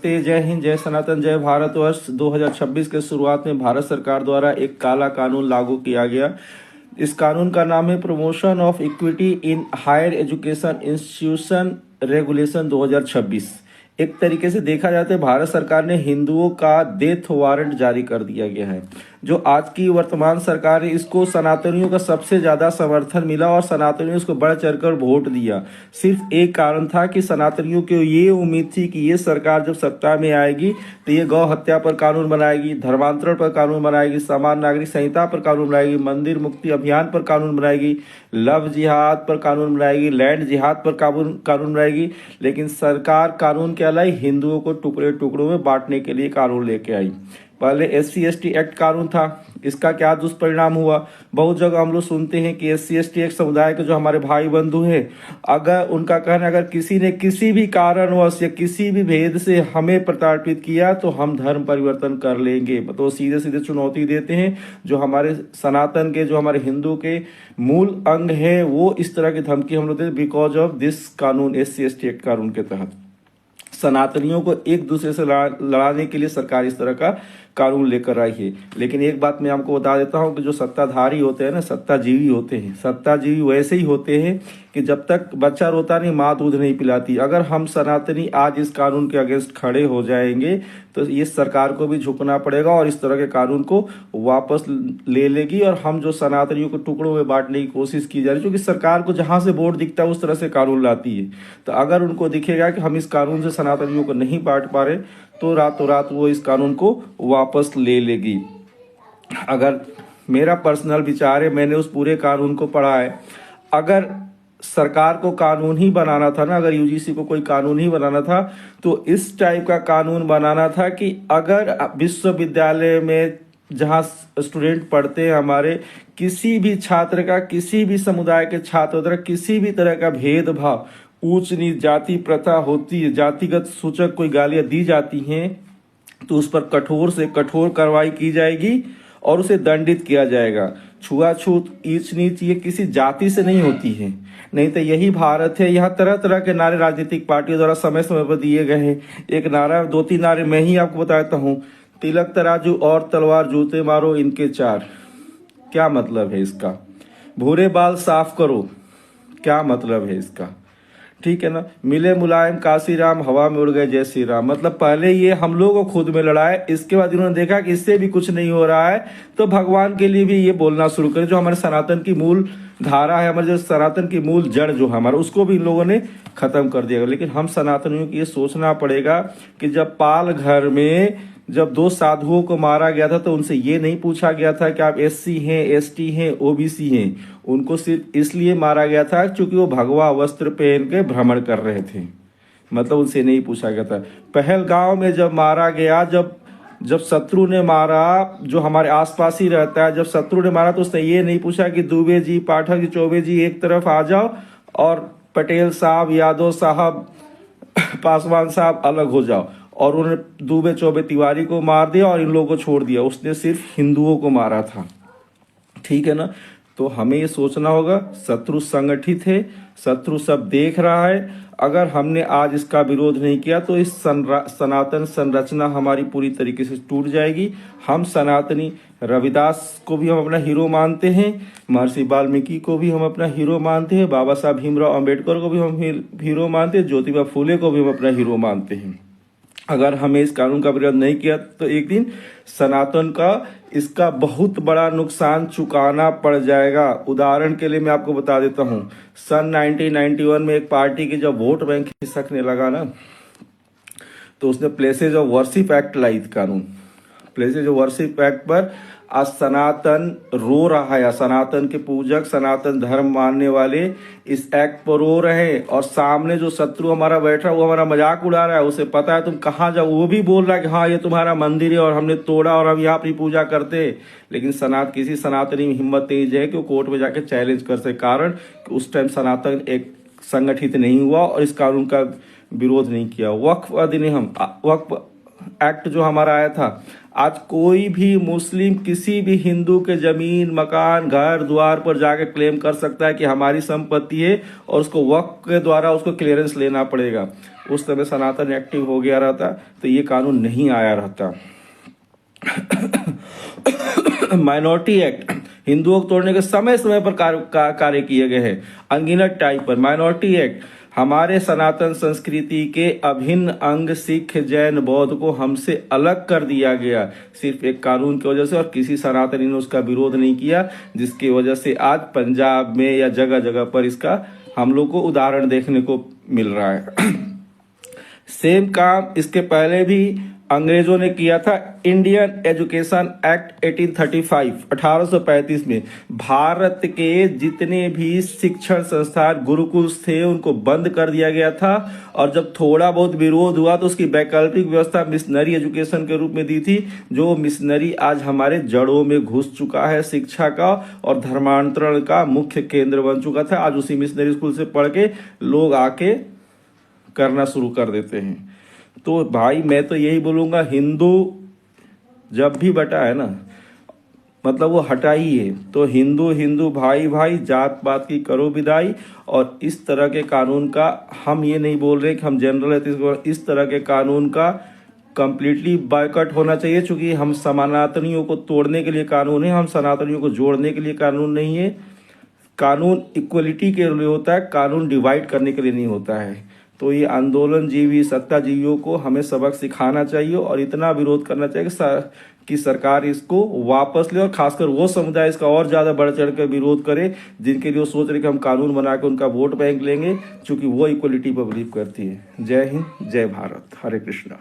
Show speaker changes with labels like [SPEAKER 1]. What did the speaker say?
[SPEAKER 1] नमस्ते, जय हिंद, जय सनातन, जय भारतवर्ष। 2026 के शुरुआत में भारत सरकार द्वारा एक काला कानून लागू किया गया। इस कानून का नाम है promotion of equity in higher education institution regulation 2026। एक तरीके से देखा जाए तो भारत सरकार ने हिंदुओं का डेथ वारंट जारी कर दिया गया है। जो आज की वर्तमान सरकार है, इसको सनातनियों का सबसे ज्यादा समर्थन मिला और सनातनियों ने इसको बढ़ चढ़कर वोट दिया। सिर्फ एक कारण था कि सनातनियों को ये उम्मीद थी कि ये सरकार जब सत्ता में आएगी तो ये गौ हत्या पर कानून बनाएगी, धर्मांतरण पर कानून बनाएगी, समान नागरिक संहिता पर कानून बनाएगी, मंदिर मुक्ति अभियान पर कानून बनाएगी, लव जिहाद पर कानून बनाएगी, लैंड जिहाद पर कानून बनाएगी। लेकिन सरकार कानून के अलावा हिंदुओं को टुकड़े टुकड़ों में बांटने के लिए कानून लेके आई। पहले SC/ST एक्ट कानून था। इसका क्या दुष्परिणाम हुआ? बहुत जगह हम लोग सुनते हैं कि SC/ST एक समुदाय के जो हमारे भाई बंधु हैं, अगर उनका कहना अगर किसी ने किसी भी कारणवश या किसी भी भेद से हमें प्रताड़ित किया तो हम धर्म परिवर्तन कर लेंगे। तो सीधे सीधे चुनौती देते हैं। जो हमारे सनातन के, जो हमारे हिंदू के मूल अंग है, वो इस तरह की धमकी हम लोग देते बिकॉज ऑफ दिस कानून, SC/ST एक्ट कानून के तहत सनातनियों को एक दूसरे से लड़ाने के लिए सरकार इस तरह का कानून लेकर आई है। लेकिन एक बात मैं आपको बता देता हूं कि जो सत्ताधारी होते हैं ना, सत्ताजीवी होते हैं, सत्ताजीवी वैसे ही होते हैं कि जब तक बच्चा रोता नहीं माँ दूध नहीं पिलाती। अगर हम सनातनी आज इस कानून के अगेंस्ट खड़े हो जाएंगे तो ये सरकार को भी झुकना पड़ेगा और इस तरह के कानून को वापस ले लेगी। और हम जो सनातनियों को टुकड़ों में बांटने की कोशिश की जा रही है, क्योंकि सरकार को जहां से वोट दिखता है उस तरह से कानून लाती है। तो अगर उनको दिखेगा कि हम इस कानून से सनातनियों को नहीं बांट पा रहे तो रातों रात वो इस कानून को वापस ले लेगी। अगर मेरा पर्सनल विचार है, मैंने उस पूरे कानून को पढ़ा है। अगर सरकार को कानून ही बनाना था ना, अगर UGC को कोई कानून ही बनाना था तो इस टाइप का कानून बनाना था कि अगर विश्वविद्यालय में जहां स्टूडेंट पढ़ते हैं हमारे, किसी भी छात्र का, किसी भी समुदाय के छात्र द्वारा किसी भी तरह का भेदभाव, ऊंच नीच जाति प्रथा होती है, जातिगत सूचक कोई गालियां दी जाती हैं तो उस पर कठोर से कठोर कार्रवाई की जाएगी और उसे दंडित किया जाएगा। छुआछूत, ऊंच नीच ये किसी जाति से नहीं होती है। नहीं तो यही भारत है। यहाँ तरह तरह के नारे राजनीतिक पार्टियों द्वारा समय समय पर दिए गए हैं। एक नारा, 2-3 नारे मैं ही आपको बताता हूँ। तिलक तराजू और तलवार, जूते मारो इनके 4। क्या मतलब है इसका? भूरे बाल साफ करो, क्या मतलब है इसका? ठीक है ना। मिले मुलायम काशी राम, हवा में उड़ गए जय श्री राम। मतलब पहले ये हम लोगों को खुद में लड़ाए, इसके बाद इन्होंने देखा कि इससे भी कुछ नहीं हो रहा है तो भगवान के लिए भी ये बोलना शुरू करें। जो हमारे सनातन की मूल धारा है, हमारे जो सनातन की मूल जड़ जो हमारा, उसको भी इन लोगों ने खत्म कर दिया। लेकिन हम सनातनियों को ये सोचना पड़ेगा कि जब पाल घर में जब 2 साधुओं को मारा गया था तो उनसे ये नहीं पूछा गया था कि आप SC हैं, ST हैं, OBC हैं। उनको सिर्फ इसलिए मारा गया था क्योंकि वो भगवा वस्त्र पहन के भ्रमण कर रहे थे। मतलब उनसे नहीं पूछा गया था। पहलगांव में जब मारा गया, जब शत्रु ने मारा, जो हमारे आसपास ही रहता है, जब शत्रु ने मारा तो उसने ये नहीं पूछा कि दुबे जी, पाठक जी, चौबे जी एक तरफ आ जाओ और पटेल साहब, यादव साहब, पासवान साहब अलग हो जाओ। और उन्होंने दुबे चौबे तिवारी को मार दिया और इन लोगों को छोड़ दिया। उसने सिर्फ हिंदुओं को मारा था। ठीक है ना। तो हमें ये सोचना होगा, शत्रु संगठित है, शत्रु सब देख रहा है। अगर हमने आज इसका विरोध नहीं किया तो इस सनातन संरचना हमारी पूरी तरीके से टूट जाएगी। हम सनातनी रविदास को भी हम अपना हीरो मानते हैं, महर्षि वाल्मीकि को भी हम अपना हीरो मानते हैं, बाबा साहब भीमराव अंबेडकर को भी हम हीरो मानते हैं, ज्योतिबा फुले को भी हम अपना हीरो मानते हैं। अगर हमें इस कानून का विरोध नहीं किया तो एक दिन सनातन का इसका बहुत बड़ा नुकसान चुकाना पड़ जाएगा। उदाहरण के लिए मैं आपको बता देता हूं, सन 1991 में एक पार्टी की जब वोट बैंक खिसकने लगा ना, तो उसने प्लेसेज ऑफ वर्शिप एक्ट लाई थी कानून। प्लेसेज ऑफ वर्शिप एक्ट पर आज सनातन रो रहा है। सनातन के पूजक, सनातन धर्म मानने वाले इस एक्ट पर रो रहे हैं। और सामने जो शत्रु हमारा बैठा वो हमारा मजाक उड़ा रहा है। उसे पता है तुम कहाँ जाओ, वो भी बोल रहा है कि हाँ ये तुम्हारा मंदिर है और हमने तोड़ा और हम यहाँ अपनी पूजा करते हैं। लेकिन किसी सनातनी में हिम्मत तेज है कि वो कोर्ट में जाके चैलेंज कर सके। कारण कि उस टाइम सनातन एक संगठित नहीं हुआ और इस कानून का विरोध नहीं किया। वक्फ अधिनियम, वक्फ एक्ट जो हमारा आया था, आज कोई भी मुस्लिम किसी भी हिंदू के जमीन, मकान, घर द्वार पर जाके क्लेम कर सकता है कि हमारी संपत्ति है और उसको वक्फ के द्वारा उसको क्लियरेंस लेना पड़ेगा। उस समय सनातन एक्टिव हो गया रहता तो ये कानून नहीं आया रहता। माइनॉरिटी एक्ट, हिंदुओं को तोड़ने के समय समय पर कार्य किए गए हैं अनगिनत टाइम पर। माइनॉरिटी एक्ट, हमारे सनातन संस्कृति के अभिन्न अंग सिख, जैन, बौद्ध को हमसे अलग कर दिया गया सिर्फ एक कानून की वजह से, और किसी सनातनी ने उसका विरोध नहीं किया, जिसकी वजह से आज पंजाब में या जगह जगह पर इसका हम लोग को उदाहरण देखने को मिल रहा है। सेम काम इसके पहले भी अंग्रेजों ने किया था। इंडियन एजुकेशन एक्ट 1835 में भारत के जितने भी शिक्षण संस्थान गुरुकुल थे उनको बंद कर दिया गया था, और जब थोड़ा बहुत विरोध हुआ तो उसकी वैकल्पिक व्यवस्था मिशनरी एजुकेशन के रूप में दी थी, जो मिशनरी आज हमारे जड़ों में घुस चुका है, शिक्षा का और धर्मांतरण का मुख्य केंद्र बन चुका था। आज उसी मिशनरी स्कूल से पढ़ के लोग आके करना शुरू कर देते हैं। तो भाई मैं तो यही बोलूँगा, हिंदू जब भी बटा है ना, मतलब वो हटा ही है, तो हिंदू हिंदू भाई भाई, जात पात की करो विदाई। और इस तरह के कानून का हम ये नहीं बोल रहे कि हम जनरल है, इस तरह के कानून का कंप्लीटली बायकॉट होना चाहिए, क्योंकि हम सनातनियों को तोड़ने के लिए कानून है, हम सनातनियों को जोड़ने के लिए कानून नहीं है। कानून इक्वलिटी के लिए होता है, कानून डिवाइड करने के लिए नहीं होता है। तो ये आंदोलनजीवी सत्ताजीवियों को हमें सबक सिखाना चाहिए और इतना विरोध करना चाहिए कि सरकार इसको वापस ले, और खासकर वो समुदाय इसका और ज्यादा बढ़ चढ़ कर विरोध करे जिनके लिए वो सोच रहे कि हम कानून बना के उनका वोट बैंक लेंगे, क्योंकि वो इक्वलिटी पर बिलीव करती है। जय हिंद, जय भारत, हरे कृष्णा।